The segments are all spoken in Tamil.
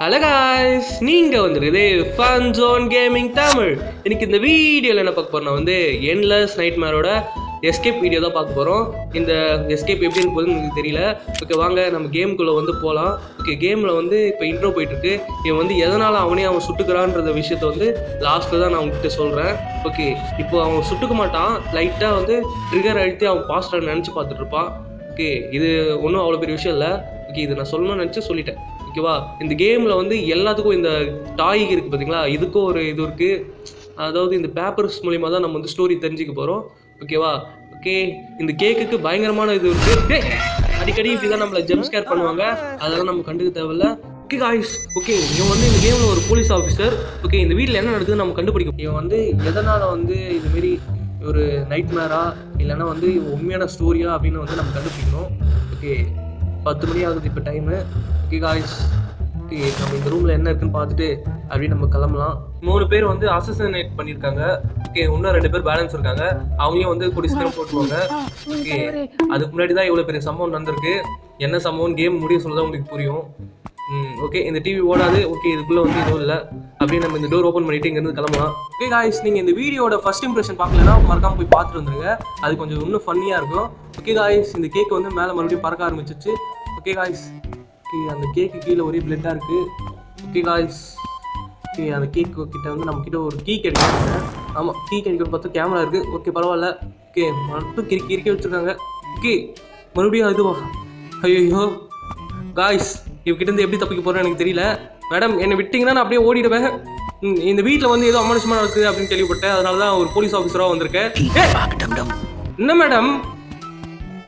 ஹலோ காய்ஸ், நீங்கள் வந்துருக்குது ஃபன் ஜோன் கேமிங் தமிழ். இன்னைக்கு இந்த வீடியோவில் என்ன பார்க்க போகிறோம்னா எண்ட்லெஸ் நைட்மேரோட எஸ்கேப் வீடியோ தான் பார்க்க போகிறோம். இந்த எஸ்கேப் எப்படி இருக்க போகுதுன்னு எனக்கு தெரியல. ஓகே, வாங்க நம்ம கேமுக்குள்ளே போகலாம். ஓகே, கேமில் இப்போ இன்ட்ரோ போயிட்டுருக்கு. இவன் எதனால் அவன் சுட்டுக்கிறான்ற விஷயத்த லாஸ்ட்டில் தான் நான் உங்ககிட்ட சொல்கிறேன். ஓகே, இப்போ அவன் சுட்டுக்க மாட்டான், லைட்டாக ட்ரிகர் அழுத்தி அவன் பாஸ்டர் நினச்சி பார்த்துட்ருப்பான். ஓகே, இது ஒன்றும் அவ்வளோ பெரிய விஷயம் இல்லை. ஓகே, இது நான் சொல்லணும்னு நினச்சி சொல்லிட்டேன். ஓகேவா, இந்த கேமில் எல்லாத்துக்கும் இந்த டாய் இருக்குது பார்த்தீங்களா, இதுக்கும் ஒரு இது இருக்குது. அதாவது இந்த பேப்பர்ஸ் மூலிமா தான் நம்ம ஸ்டோரி தெரிஞ்சுக்க போகிறோம். ஓகேவா, ஓகே, இந்த கேக்குக்கு பயங்கரமான இது இருக்குது. அடிக்கடி இப்படி தான் நம்மளை ஜம்ப் ஸ்கேர் பண்ணுவாங்க, அதெல்லாம் நம்ம கண்டுக்க தேவையில்ல. ஓகே காய்ஸ், ஓகே, இவன் இந்த கேமில் ஒரு போலீஸ் ஆஃபீஸர். ஓகே, இந்த வீட்டில் என்ன நடக்குதுன்னு நம்ம கண்டுபிடிக்கும். இவன் எதனால் இதுமாரி ஒரு நைட்மேரா இல்லைன்னா உண்மையான ஸ்டோரியா அப்படின்னு நம்ம கண்டுபிடிக்கணும். ஓகே, 10 மணி ஆகுது இப்போ டைமு. ஓகே காய்ஸ், ஓகே, நம்ம இந்த ரூமில் என்ன இருக்குன்னு பார்த்துட்டு அப்படியே நம்ம கிளம்பலாம். 3 பேர் அசசினேட் பண்ணியிருக்காங்க. ஓகே, இன்னும் 2 பேர் பேலன்ஸ் இருக்காங்க. அவங்களையும் கூடி சீக்கிரம் போட்டுருவாங்க. ஓகே, அதுக்கு முன்னாடி தான் இவ்வளோ பெரிய சம்பவம் நடந்திருக்கு. என்ன சம்பவம் கேம் முடிய சொல்லதான் உங்களுக்கு புரியும். ஓகே, இந்த டிவி ஓடாது. ஓகே, இதுக்குள்ளே எதுவும் இல்லை. அப்படியே நம்ம இந்த டோர் ஓப்பன் பண்ணிட்டு இங்கேருந்து கிளம்பலாம். ஓகே காய்ஸ், நீங்கள் இந்த வீடியோட ஃபர்ஸ்ட் இம்ப்ரெஷன் பார்க்கலன்னா மறக்காமல் போய் பார்த்துட்டு வந்துருங்க. அது கொஞ்சம் இன்னும் ஃபன்னியாக இருக்கும். ஓகே காய்ஸ், இந்த கேக் மேலே மறுபடியும் பறக்க ஆரம்பிச்சிச்சு. ஓகே காய்ஸ், ஓகே, அந்த கேக்கு கீழே ஒரே பிளட்டாக இருக்குது. ஓகே காய்ஸ், ஓகே, அந்த கேக்கு கிட்ட நம்மக்கிட்ட ஒரு கீ கிடைக்கிறாங்க. ஆமாம், கீ கிடைக்கிறது பார்த்தா கேமரா இருக்குது. ஓகே, பரவாயில்ல. ஓகே, மட்டும் கிறுக்கி வச்சுருக்காங்க. ஓகே, மறுபடியும் இதுவா? ஐயோ காய்ஸ், இவகிட்ட எப்படி தப்பிக்க போகிறேன்னு எனக்கு தெரியல. மேடம், என்னை விட்டிங்கன்னா நான் அப்படியே ஓடிடுவேன். இந்த வீட்டில் ஏதோ அமானுஷமாக இருக்குது அப்படின்னு கேள்விப்பட்டேன். அதனால தான் ஒரு போலீஸ் ஆஃபீஸராக வந்திருக்கேன்.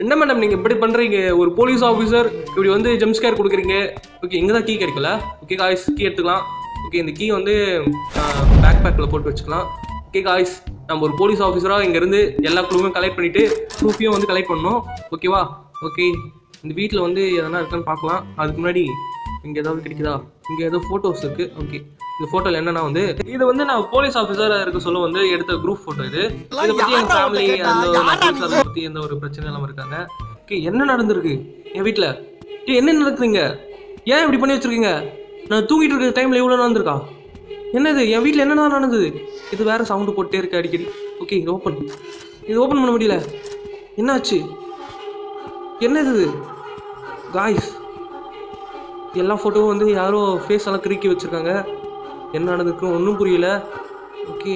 என்ன மேடம் நீங்கள் இப்படி பண்ணுறீங்க? ஒரு போலீஸ் ஆஃபீஸர் இப்படி ஜம்ப் ஸ்கேர் கொடுக்குறீங்க. ஓகே, இங்கே தான் கீ கிடைக்கல. ஓகே காய்ஸ், கீ எடுத்துக்கலாம். ஓகே, இந்த கீ பேக் பேக்கில் போட்டு வச்சுக்கலாம். ஓகே காய்ஸ், நம்ம ஒரு போலீஸ் ஆஃபீஸராக இங்கேருந்து எல்லா குழுவும் கலெக்ட் பண்ணிவிட்டு ப்ரூஃபையும் கலெக்ட் பண்ணணும். ஓகேவா? ஓகே, இந்த வீட்டில் எதனா இருக்கான்னு பார்க்கலாம். அதுக்கு முன்னாடி இங்கே ஏதாவது கிடைக்குதா? இங்கே ஏதோ ஃபோட்டோஸ் இருக்குது. ஓகே, இந்த ஃபோட்டோவில் என்னன்னா இது நான் போலீஸ் ஆஃபீஸராக இருக்க சொல்ல எடுத்த குரூப் ஃபோட்டோ. இதை பற்றி என் ஃபேமிலி அதை பற்றி எந்த ஒரு பிரச்சனை இல்லாமல் இருக்காங்க. ஓகே, என்ன நடந்திருக்கு என் வீட்டில்? என்ன நடக்குதுங்க? ஏன் இப்படி பண்ணி வச்சுருக்கீங்க? நான் தூங்கிட்டு இருக்கிற டைமில் எவ்வளோ நடந்திருக்கா? என்னது என் வீட்டில் என்னென்ன நடந்தது? இது வேறு சவுண்டு போட்டே இருக்கு அடிக்கடி. ஓகே, இது ஓப்பன் பண்ண முடியல. என்னாச்சு? என்னது இது காய்ஸ்? எல்லா ஃபோட்டோவும் யாரோ ஃபேஸ் எல்லாம் கிறுக்கி வச்சுருக்காங்க. என்ன நடந்திருக்குன்னு ஒன்றும் புரியல. ஓகே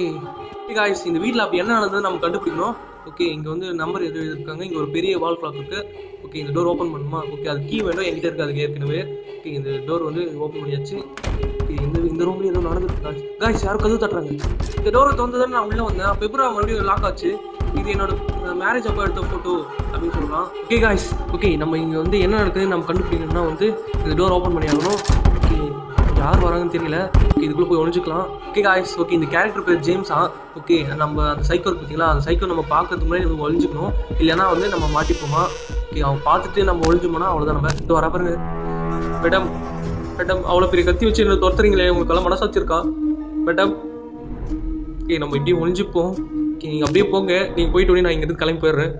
காய்ஸ், இந்த வீட்டில் அப்படி என்ன நடந்ததுன்னு நம்ம கண்டுபிடிக்கணும். ஓகே, இங்கே நம்பர் எது இருக்காங்க. இங்கே ஒரு பெரிய வால் கிளாக் இருக்குது. ஓகே, இந்த டோர் ஓப்பன் பண்ணுமா? ஓகே, அது கீ வேணும், என்கிட்ட இருக்குது அதுக்கு ஏற்கனவே. ஓகே, இந்த டோர் ஓப்பன் பண்ணியாச்சு. ஓகே, இந்த ரூம்லேயும் ஏதோ நடந்துருக்கு காய்ஸ். யாரும் கதவு தட்டுறாங்க. இந்த டோரை திறந்துதான் நான் உள்ளே வந்தேன். பிப்ரவரி மறுபடியும் லாக் ஆச்சு. இது என்னோட மேரேஜ் அப்போ எடுத்த ஃபோட்டோ அப்படின்னு சொல்லலாம். ஓகே காய்ஸ், ஓகே, நம்ம இங்கே என்ன நடக்குதுன்னு நம்ம கண்டுபிடிக்கணும்னா இந்த டோர் ஓப்பன் பண்ணி ஆகணும். ஓகே, யார் வராங்கன்னு தெரியல. ஓகே, இதுக்குள்ளே போய் ஒழிஞ்சிக்கலாம். ஓகே காய்ஸ், ஓகே, இந்த கேரக்டர் பேர் ஜேம்ஸா. ஓகே, நம்ம அந்த சைக்கோ பார்த்தீங்களா, அந்த சைக்கோ நம்ம பார்க்கறதுக்கு முன்னாடி ஒழிஞ்சிக்கணும். இல்லைன்னா நம்ம மாட்டிப்போமா. ஓகே, அவன் பார்த்துட்டு நம்ம ஒழிஞ்சோம்னா அவ்வளோதான். நம்ம இது வர பாருங்க. மேடம், அவ்வளோ பெரிய கத்தி வச்சு என்ன துரத்துறீங்களே, உங்களுக்கெல்லாம் மனசாச்சு இருக்கா மேடம்? ஓகே, நம்ம இப்படியும் ஒழிஞ்சிப்போம். ஓகே, நீங்கள் அப்படியே போங்க. நீங்கள் போயிட்டு உடனே நான் இங்கேருந்து கிளம்பி போயிடுறேன்.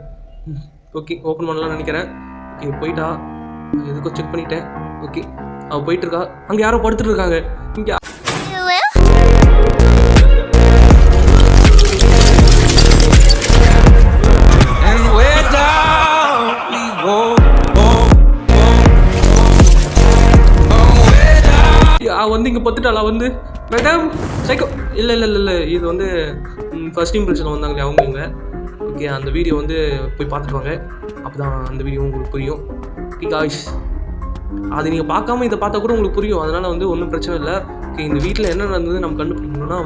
ஓகே, ஓப்பன் பண்ணலாம்னு நினைக்கிறேன். ஓகே, போயிட்டா? எதுக்கும் செக் பண்ணிட்டேன். ஓகே, அவள் போயிட்டுருக்கா. அங்கே யாரோ படுத்துட்டு இருக்காங்க. இங்கே இங்கே பத்துட்டாளா மேடம் சைக்கோ? இல்லை, இது ஃபர்ஸ்ட் இம்ப்ரெஷன் வந்தாங்களே அவங்க. ஓகே, அந்த வீடியோ போய் பார்த்துருவாங்க. அப்போ தான் அந்த வீடியோ உங்களுக்கு புரியும். ஓகே காய்ஸ், அது நீங்கள் பார்க்காம இதை பார்த்தா கூட உங்களுக்கு புரியும். அதனால் ஒன்றும் பிரச்சனை இல்லை. ஓகே, இந்த வீட்டில் என்ன நடந்தது நம்ம கண்டுபிடிக்கணும்னா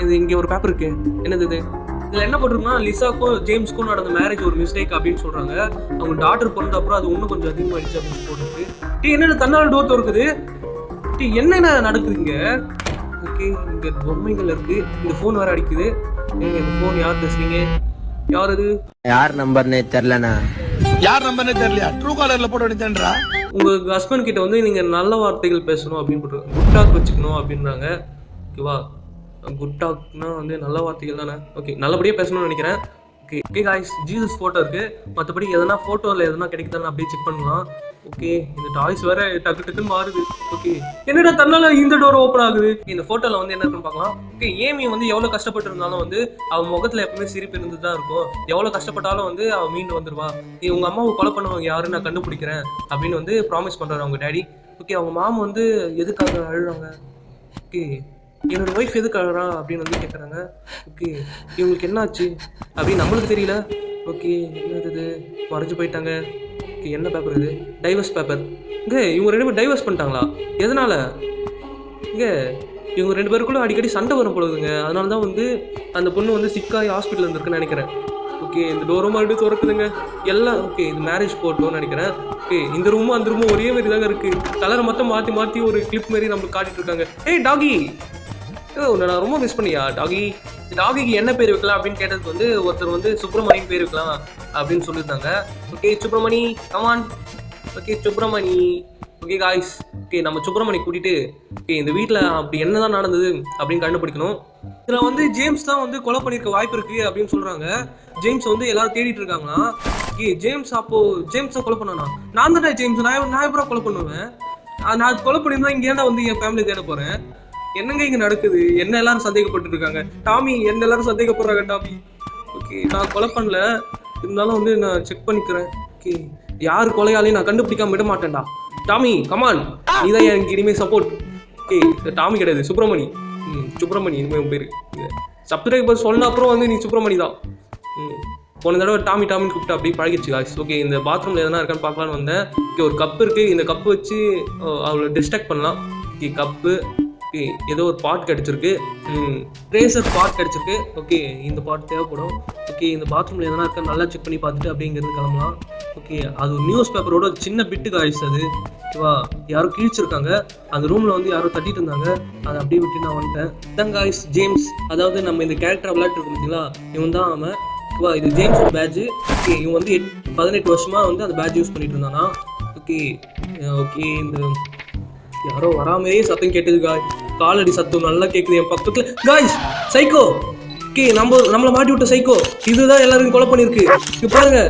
இது இங்கே ஒரு பேப்பர் இருக்குது. என்னது இது? இதில் என்ன போட்டிருக்குன்னா, லிசாக்கும் ஜேம்ஸ்க்கும் நடந்த மேரேஜ் ஒரு மிஸ்டேக் அப்படின்னு சொல்கிறாங்க. அவங்க டாக்டர் பிறந்த அப்புறம் அது இன்னும் கொஞ்சம் அதிகமாகிடுச்சு அப்படின்னு போட்டிருக்கு. என்னென்ன தன்னால் டோர் திறக்குது? என்னென்ன நடக்குதுங்க? ஓகே, இங்கே பொம்மைகள் இருக்குது. இந்த ஃபோன் வேறு அடிக்குது. இந்த ஃபோன் யார் பேசுறீங்க? யார் அது? யார் நம்பர்னே தெரியலண்ணா. யார் நம்பர்னே தெரியலையா? ட்ரூ காலர்ல போட்டு வேண்டியதுன்றா. உங்கள் ஹஸ்பண்ட் கிட்ட நீங்கள் நல்ல வார்த்தைகள் பேசணும் அப்படின்னு போட்டு குட் டாக் வச்சுக்கணும் அப்படின்றாங்க. ஓகேவா? குட் டாக்னா நல்ல வார்த்தைகள் தானே. ஓகே, நல்லபடியாக பேசணும்னு நினைக்கிறேன். ஓகே காய்ஸ், ஜீசஸ் ஃபோட்டோ இருக்குது. மற்றபடி எதனா ஃபோட்டோவில் எதனா கிடைக்குதான்னு அப்படியே செக் பண்ணலாம். ஓகே இந்த டாய்ஸ் வேற டக்கு டக்குன்னு மாறுது. ஓகே என்னடா தன்னால இந்த டோர் ஓப்பன் ஆகுது. இந்த போட்டோல வந்து என்ன இருக்குன்னு பார்க்கலாம். ஓகே ஏமி வந்து எவ்வளவு கஷ்டப்பட்டு இருந்தாலும் வந்து அவன் முகத்துல எப்பவுமே சிரிப்பு இருந்துட்டு தான் இருக்கும். எவ்வளவு கஷ்டப்பட்டாலும் வந்து அவன் மீண்டு வந்துருவா. நீ உங்க அம்மாவை கொலை பண்ணவங்க யாருன்னு நான் கண்டுபிடிக்கிறேன் அப்படின்னு வந்து ப்ராமிஸ் பண்றாரு அவங்க டேடி. ஓகே அவங்க மாமா வந்து எதுக்காக அழுறாங்க. ஓகே என்னோட ஒய்ஃப் எதுக்கு அழுறா அப்படின்னு வந்து கேட்குறாங்க. ஓகே இவங்களுக்கு என்னாச்சு அப்படின்னு நம்மளுக்கு தெரியல. ஓகே என்னது மறைஞ்சு போயிட்டாங்க. ஓகே என்ன பேப்பர் இது? Divorce paper. இவங்க 2 பேரும் டைவர்ஸ் பண்ணிட்டாங்களா? எதனால? இவங்க 2 பேருக்குள்ள அடிக்கடி சண்டை வரும் பொழுதுங்க. அதனால தான் வந்து அந்த பொண்ணு வந்து சிக்காகி ஹாஸ்பிட்டல் இருந்திருக்குன்னு நினைக்கிறேன். ஓகே இந்த டோரும் மறுபடியும் திறக்குதுங்க எல்லாம். ஓகே இது மேரேஜ் போட்டோன்னு நினைக்கிறேன். ஓகே இந்த ரூமும் அந்த ரூமும் ஒரே மாதிரி தாங்க இருக்கு. கலரை மட்டும் மாற்றி மாற்றி ஒரு கிளிப் மாதிரி நம்மளுக்கு காட்டிட்டு இருக்காங்க. ஏய் டாகி, உன்னை நான் ரொம்ப மிஸ் பண்ணியா டாகி. டாகிக்கு என்ன பேர் வைக்கலாம் அப்படின்னு கேட்டதுக்கு வந்து ஒருத்தர் வந்து சுப்பிரமணியன் பேர் வைக்கலாம் அப்படின்னு சொல்லியிருந்தாங்க. Okay Subramani come on. Okay Subramani. Okay guys, okay நம்ம சுப்பிரமணி கூட்டிட்டு ஓகே இந்த வீட்டில் அப்படி என்னதான் நடந்தது அப்படின்னு கண்டுபிடிக்கணும். இதில் வந்து ஜேம்ஸ் தான் வந்து கொலை பண்ணியிருக்க வாய்ப்பு இருக்கு அப்படின்னு சொல்றாங்க. ஜேம்ஸ் வந்து எல்லாரும் தேடிட்டு இருக்காங்களா. ஓகே ஜேம்ஸ் ஜேம்ஸை கொலை பண்ணானா? நான் தானே ஜேம்ஸ். நான் எப்பறம் கொலை பண்ணுவேன்? நான் கொலை பண்ணியிருந்தா இங்கே ஏன்டா வந்து என் ஃபேமிலி தேட போறேன்? என்னங்க இங்க நடக்குது? என்ன எல்லாரும் சந்தேகப்பட்டு இருக்காங்க. டாமி என்ன எல்லாரும் சந்தேகப்படுறாங்க டாமி. ஓகே நான் கொலை பண்ணல, இருந்தாலும் வந்து நான் செக் பண்ணிக்கிறேன். ஓகே யார் கொலையாலையும் நான் கண்டுபிடிக்காம விட மாட்டேன்டா. டாமி கமான், நீதான் எனக்கு இனிமேல் சப்போர்ட். ஓகே டாமி கிடையாது சுப்பிரமணி. சுப்பிரமணி இனிமேல் உன் பேரு. சப்ஸ்கிரைபர் சொன்ன அப்புறம் வந்து நீ சுப்பிரமணி தான். போன தடவை டாமி டாமின்னு கூப்பிட்டு அப்படியே பழகிடுச்சு காய்ஸ். ஓகே இந்த பாத்ரூமில் எதனா இருக்கான்னு பார்க்கலான்னு வந்தேன். ஓகே ஒரு கப்பு இருக்குது. இந்த கப்பு வச்சு அவளை டிஸ்ட்ராக்ட் பண்ணலாம். Okay cup. ஓகே ஏதோ ஒரு பாட் கிடச்சிருக்கு. ட்ரேசர் பாட் கிடச்சிருக்கு. ஓகே இந்த பாட் தேவைப்படும். ஓகே இந்த பாத்ரூமில் எதனா இருக்கான்னு நல்லா செக் பண்ணி பார்த்துட்டு அப்படிங்கிறது கிளம்பலாம். ஓகே அது ஒரு நியூஸ் பேப்பரோட சின்ன பிட்டு காய்ஸ் அது. ஓகேவா யாரோ கிழிச்சிருக்காங்க. அந்த ரூமில் வந்து யாரோ தட்டிட்டு இருந்தாங்க. அதை அப்படியே விட்டு நான் வந்துட்டேன். இதான் காய்ஸ் ஜேம்ஸ், அதாவது நம்ம இந்த கேரக்டர் விளையாட்டு இருக்கு பார்த்தீங்களா, இவன் தான் அவன். ஓகேவா இது ஜேம்ஸ் பேட்ஜ். ஓகே இவன் வந்து 18 வருஷமாக வந்து அந்த பேட்ஜ் யூஸ் பண்ணிட்டு இருந்தானா. ஓகே ஓகே இந்த யாரோ வராமே சத்தம் கேட்டது காலடி சத்தம் நல்லா கேட்குது என் பக்கத்துல காய்ஸ். சைக்கோ. ஓகே நம்மளை மாட்டி விட்ட சைக்கோ இதுதான் எல்லாரும் கொலை பண்ணிருக்கு. இங்க பாருங்க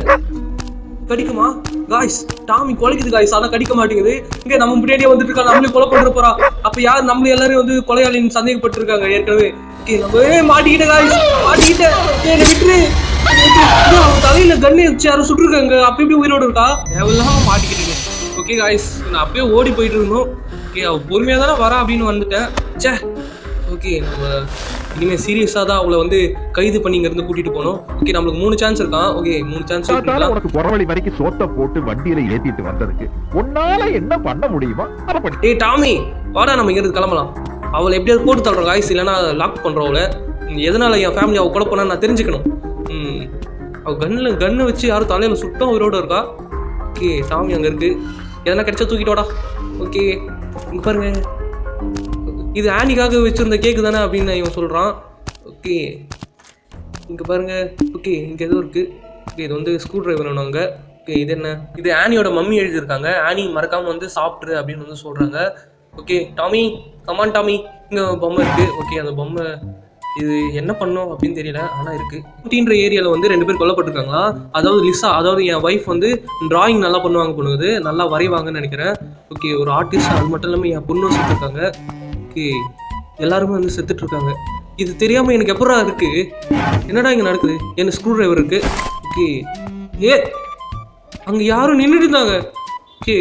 கடிக்குமா காய்ஸ்? டாமி கொலைக்குது காய்ஸ், ஆனா கடிக்க மாட்டேங்குது. இங்க நம்ம முன்னாடியே வந்துட்டு இருக்கா, நம்மளே கொலை பண்ற போறா. அப்ப யார் நம்ம எல்லாரும் வந்து கொலையாளின்னு சந்தேகப்பட்டிருக்காங்க ஏற்கனவே. ஓகே நம்ம மாட்டிக்கிட்ட காய்ஸ், மாட்டிக்கிட்டேன். விட்டுரு. தலையில கண்ணு வச்சு யாரும் சுட்டுருக்காங்க. அப்ப எப்படி உயிரோடு இருக்கா? எவ்வளவு மாட்டிக்கிட்டீங்க. ஓகே காய்ஸ் நான் அப்பயே ஓடி போயிட்டு இருந்தோம். ஓகே அவள் பொறுமையாக தானே வரா அப்படின்னு வந்துட்டேன். சே ஓகே நம்ம இனிமேல் சீரியஸாக தான் அவளை வந்து கைது பண்ணி இங்கேருந்து கூட்டிகிட்டு போகணும். ஓகே நம்மளுக்கு 3 சான்ஸ் இருக்கான். Okay 3 chance. உனக்கு புறவழி வரைக்கும் சோத்த போட்டு வண்டியில ஏத்திட்டு வந்ததுக்கு உன்னால என்ன பண்ண முடியுமா? ஏய் டாமி வாடா நம்ம இங்கிருந்து கிளம்பலாம். அவளை எப்படியாவது போட்டு தள்ளுறோம் காய்ஸ், இல்லைன்னா லாக் பண்ணுறோம் அவளை. எதனால என் ஃபேமிலி அவள் கொலை பண்ணா நான் தெரிஞ்சுக்கணும். அவள் கண்ணை வச்சு யாரும் தலையில் சுத்தம் உயிரோடு இருக்கா. ஓகே டாமி அங்கே இருக்கு. எதனா கிடைச்சா தூக்கிட்டு வாடா. ஓகே இங்கே பாருங்க இது ஆனிக்காக வச்சுருந்த கேக்கு தானே அப்படின்னு இவன் சொல்கிறான். ஓகே இங்கே பாருங்க. ஓகே இங்கே ஏதோ இருக்குது. ஓகே இது வந்து ஸ்க்ரூ ட்ரைவர் வேணுங்க. ஓகே இது என்ன? இது ஆனியோட மம்மி எழுதியிருக்காங்க. ஆனி மறக்காமல் வந்து சாப்பிட்ரு அப்படின்னு வந்து சொல்கிறாங்க. Okay Tommy come on Tommy. இங்கே பொம்மை இருக்குது. ஓகே அந்த பொம்மை இது என்ன பண்ணோம் அப்படின்னு தெரியல, ஆனால் இருக்குது. ஊட்டின்ற ஏரியாவில் வந்து 2 பேர் கொல்லப்பட்டிருக்காங்களா. அதாவது லிசா, அதாவது என் ஒய்ஃப் வந்து டிராயிங் நல்லா பண்ணுவாங்க பொண்ணுது, நல்லா வரைவாங்கன்னு நினைக்கிறேன். ஓகே ஒரு ஆர்டிஸ்ட். அது மட்டும் இல்லாமல் என் பொண்ணும் செத்துருக்காங்க. ஓகே எல்லாருமே வந்து செத்துட்ருக்காங்க. இது தெரியாமல் எனக்கு எப்படா இருக்குது? என்னடா இங்கே நடக்குது? என்ன ஸ்க்ரூ ட்ரைவர் இருக்குது. ஓகே அங்கே யாரும் நின்றுட்டு இருந்தாங்க. ஓகே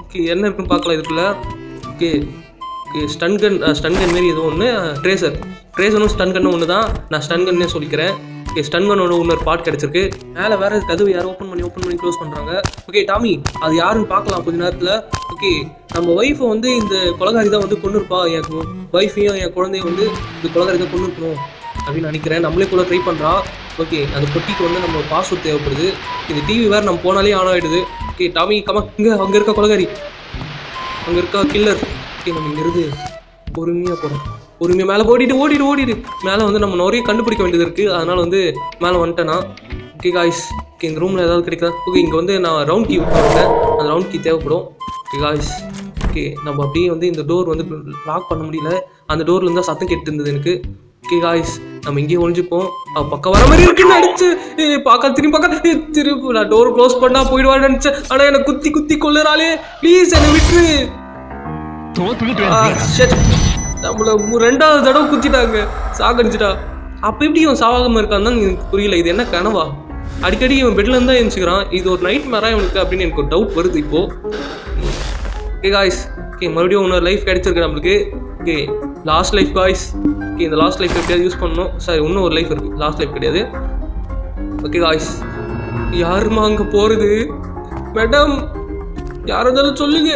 ஓகே என்ன இருக்குன்னு பார்க்கலாம் இதுக்குள்ள. ஓகே ஓகே ஸ்டன் கன் மாரி ஏதோ ஒன்று. ட்ரேசரும் ஸ்டன் கன்னும் ஒன்று தான். நான் ஸ்டன் கன்னே சொல்லிக்கிறேன். ஓகே ஸ்டன் கன்னோட இன்னொரு பார்ட் கிடச்சிருக்கு. மேலே வேறு கதவு யாரும் ஓப்பன் பண்ணி க்ளோஸ் பண்ணுறாங்க. ஓகே டாமி அது யாருன்னு பார்க்கலாம் கொஞ்ச நேரத்தில். ஓகே நம்ம ஒய்ஃபை வந்து இந்த கொலகாரி தான் வந்து கொண்டு இருப்பா. என் ஒய்ஃபையும் என் குழந்தையும் வந்து இந்த கொலகாரி தான் கொண்டு இருக்கணும் அப்படின்னு நினைக்கிறேன். நம்மளே கூட ட்ரை பண்ணுறான். ஓகே அந்த பொட்டிக்கு வந்து நம்ம பாஸ்வேர்ட் தேவைப்படுது. இந்த டிவி வேறு நம்ம போனாலே ஆன் ஆகிடுது. Okay Tommy comma. அங்கே இருக்கா கொலகாரி, அங்கே இருக்கா கில்லர். ஓகே நம்ம இங்கிருந்து பொறுமையாக போகிறோம். பொறுமையாக மேலே ஓடிடு. மேலே வந்து நம்ம நிறைய கண்டுபிடிக்க வேண்டியது இருக்குது. அதனால் வந்து மேலே வந்துட்டேன்னா. ஓகே காய்ஸ் ஓகே இந்த ரூமில் ஏதாவது கிடைக்குதா? ஓகே இங்கே வந்து நான் ரவுண்ட் கீ விட்டுருக்கேன். அந்த ரவுண்ட் கீ தேவைப்படும். ஓகே காய்ஸ் ஓகே நம்ம அப்படியே வந்து இந்த டோர் வந்து லாக் பண்ண முடியல. அந்த டோரில் இருந்தால் சத்தம் கேட்டு இருந்தது எனக்கு. ஓகே காய்ஸ் நம்ம இங்கேயே ஒழிஞ்சுப்போம். பக்கம் வர மாதிரி இருக்குன்னு அடிச்சு பார்க்க திரும்பி நான் டோர் க்ளோஸ் பண்ணா போயிடுவான்னு நினைச்சேன். ஆனா எனக்கு குத்தி குத்தி கொள்ளுறாளே. ப்ளீஸ் என்னை விட்டுரு. நம்மள 2வது தடவை குத்திட்டாங்க, சாகடிச்சிட்டா. அப்போ எப்படி இவன் சாகாம இருக்கான்னு தான் எனக்கு புரியல. இது என்ன கனவா? அடிக்கடி இவன் பெட்ல இருந்தா எழுந்துக்கிறான். இது ஒரு நைட் மேரா இவனுக்கு அப்படின்னு எனக்கு ஒரு டவுட் வருது இப்போ. ஓகே காய்ஸ், ஓகே மறுபடியும் இன்னொரு லைஃப் கிடைச்சிருக்கு நம்மளுக்கு. Okay last life guys. Okay இந்த லாஸ்ட் லைஃப் எப்படியாவது யூஸ் பண்ணணும். சாரி, இன்னும் ஒரு லைஃப் இருக்குது, லாஸ்ட் லைஃப் கிடையாது. ஓகே காய்ஸ், யாருமா அங்கே போகிறது? மேடம் யாரும் இருந்தாலும் சொல்லுங்க.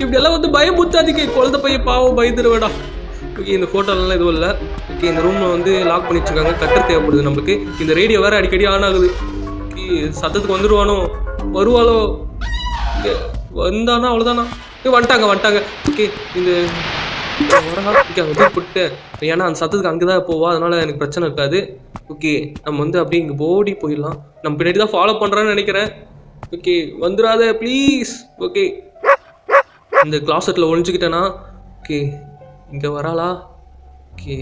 இப்படியெல்லாம் வந்து பயமுத்தாதீங்க. குழந்தை பையன் பாவம் பயந்துருவேடா. ஓகே இந்த ஃபோட்டோலாம் எதுவும் இல்லை. ஓகே இந்த ரூமில் வந்து லாக் பண்ணி வச்சுருக்காங்க. கட்டர் தேவைப்படுது நம்மளுக்கு. இந்த ரேடியோ வேறு அடிக்கடி ஆன் ஆகுது. ஓகே சத்தத்துக்கு வந்துடுவானோ வருவாளோ? வந்தானா அவ்வளோதானா? வந்துட்டாங்க. ஓகே இந்த போட்டு ஏன்னா அந்த சத்தத்துக்கு அங்கே தான் போவா, அதனால எனக்கு பிரச்சனை இருக்காது. ஓகே நம்ம வந்து அப்படியே இங்கே ஓடி போயிடலாம். நம்ம பின்னாடி தான் ஃபாலோ பண்ணுறான்னு நினைக்கிறேன். Okay வந்துடாத please. ஓகே இந்த கிளாசெட்டில் ஒழிஞ்சுக்கிட்டேன்னா. ஓகே இங்கே வராளா? ஓகே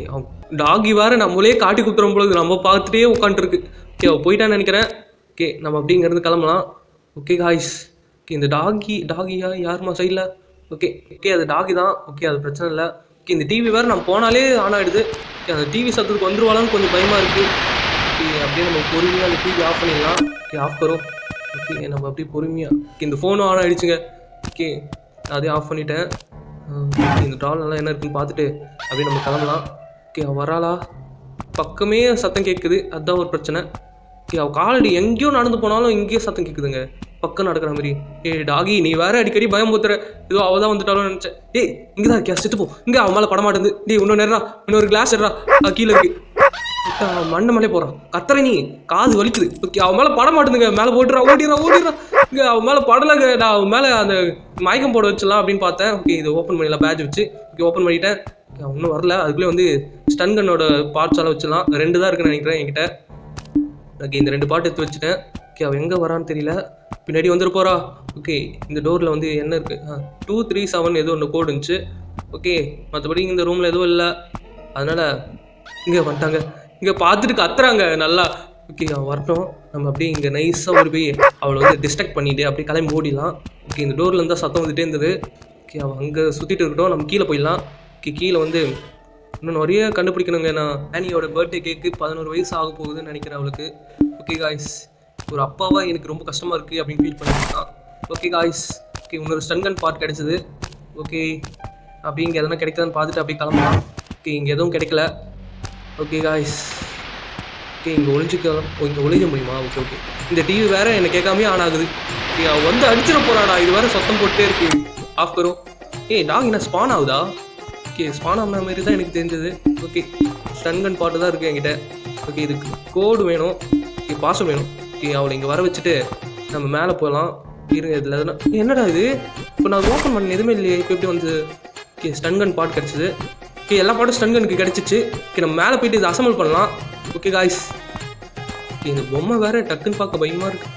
டாகி வேறு நம்மளே காட்டி கொடுத்துரும் பொழுது நம்ம பார்த்துட்டே உட்காந்துருக்கு. ஓகே அவள் போயிட்டான்னு நினைக்கிறேன். ஓகே நம்ம அப்படிங்கிறது கிளம்பலாம். ஓகே காய்ஸ், ஓகே இந்த டாகியா யாருமா சைடில்? ஓகே அது டாகி தான். ஓகே அது பிரச்சனை இல்லை. ஓகே இந்த டிவி வேறு நம்ம போனாலே ஆன் ஆகிடுது. ஓகே அந்த டிவி சத்துக்கு வந்துருவாளான்னு கொஞ்சம் பயமாக இருக்குது. ஓகே அப்படியே நம்ம பொறுமையாக அந்த டிவி ஆஃப் பண்ணிடலாம். ஓகே ஆஃப் வரும். ஓகே நம்ம அப்படியே பொறுமையாக. ஓகே இந்த ஃபோனும் ஆன் ஆகிடுச்சுங்க. ஓகே அதே ஆஃப் பண்ணிட்டேன். இந்த ட்ராலெல்லாம் என்ன இருக்குன்னு பார்த்துட்டு அப்படியே நம்ம கிளம்பலாம். ஓகே அவள் வராளா? பக்கமே சத்தம் கேட்குது, அதுதான் ஒரு பிரச்சனை. ஓகே அவள் காலடி எங்கேயோ நடந்து போனாலும் இங்கேயே சத்தம் கேட்குதுங்க, பக்கம் நடக்கிற மாதிரி. டாகி நீ வேற அடிக்கடி பயம் போத்துற. ஏதோ அவள் தான் வந்துட்டாலும் நினச்சேன். இங்கே தான் இருக்கியா? செத்து போ. இங்கே அவன் மேலே படமாட்டேந்து. இன்னொன்று நேரா, இன்னொரு கிளாஸ் எடுறா. கீழே இருக்கு. மண்ணை மேலே போகிறான். கத்துற நீ காது வலிக்குது. ஓகே அவன் மேலே பட மாட்டேதுங்க. மேலே போட்டுறா, ஓடிடுறா. இங்கே அவன் மேலே படலைங்க. நான் அவன் மேலே அந்த மயக்கம் போட வச்சிடலாம் அப்படின்னு பார்த்தேன். ஓகே இதை ஓப்பன் பண்ணிடலாம், பேட்ச் வச்சு. ஓகே ஓப்பன் பண்ணிட்டேன். ஓகே இன்னும் வரல. அதுக்குள்ளே வந்து ஸ்டன் கன்னோட பார்ட்ஸ் எல்லாம் வச்சிடலாம். 2 தான் இருக்குன்னு நினைக்கிறேன் என்கிட்ட. ஓகே இந்த 2 பார்ட் எடுத்து வச்சுட்டேன். ஓகே அவள் எங்கே வரான்னு தெரியல. பின்னாடி வந்துட்டு போகிறா. ஓகே இந்த டோரில் வந்து என்ன இருக்குது? 237 ஏதோ ஒன்று கோடு இருந்துச்சு. ஓகே மற்றபடி இந்த ரூமில் எதுவும் இல்லை. அதனால் இங்கே வந்துட்டாங்க. இங்கே பார்த்துட்டு கத்துறாங்க நல்லா. ஓகே அவன் வரட்டும். நம்ம அப்படியே இங்கே நைஸாக ஓடி போய் அவளை வந்து டிஸ்ட்ராக்ட் பண்ணிவிட்டு அப்படியே கிளம்பி ஓடிடலாம். ஓகே இந்த டோரில் இருந்தால் சத்தம் வந்துகிட்டே இருந்தது. ஓகே அவன் அங்கே சுற்றிட்டு இருக்கட்டும். நம்ம கீழே போயிடலாம். ஓகே கீழே வந்து இன்னும் நிறைய கண்டுபிடிக்கணுங்க. நான் ஆனியோட பர்த்டே கேக்கு 11 வயசு ஆக போகுதுன்னு நினைக்கிறேன் அவளுக்கு. ஓகே காய்ஸ், ஒரு அப்பாவா எனக்கு ரொம்ப கஷ்டமாக இருக்குது அப்படின்னு ஃபீல் பண்ணியிருக்கான். ஓகே காய்ஸ், ஓகே இன்னொரு ஸ்டன் கன் பார்ட் கிடைச்சிது. ஓகே அப்படி இங்கே எதனா கிடைக்குதான்னு பார்த்துட்டு அப்படியே கிளம்பலாம். ஓகே இங்கே எதுவும் கிடைக்கல. ஓகே காய்ஸ், ஓகே இங்கே ஒழிஞ்சிக்கலாம். இங்கே ஒழிஞ்ச முடியுமா? ஓகே இந்த டிவி வேறு என்னை கேட்காமே ஆன் ஆகுது. ஓகே அவள் வந்து அடிச்சிட போகிறாடா. இது வேறு சத்தம் போட்டே இருக்கு. ஆஃப் வரும். டாக் என்ன ஸ்பான் ஆகுதா? ஓகே ஸ்பான் ஆன மாதிரி தான் எனக்கு தெரிஞ்சது. ஓகே ஸ்டன் கன் பாட்டு தான் இருக்குது என்கிட்ட. ஓகே இதுக்கு கோடு வேணும். ஓகே பாஸ்வேர்டு வேணும். ஓகே அவளை இங்கே வர வச்சுட்டு நம்ம மேலே போகலாம். இருங்க இதில் எதுனா என்னடா இது? இப்போ நான் ஓப்பன் பண்ண எதுவுமே இல்லையே. இப்போ எப்படி வந்து ஓகே ஸ்டன் கன் பாட் கிடச்சிது. ஓகே எல்லா பாட்டும் ஸ்டன் கனுக்கு கிடச்சிச்சு. ஓகே நம்ம மேலே போய்ட்டு இதை அசம்பிள் பண்ணலாம். ஓகே காய்ஸ், ஓகே இந்த பொம்மை வேறு டக்குன்னு பார்க்க பயமாக இருக்குது.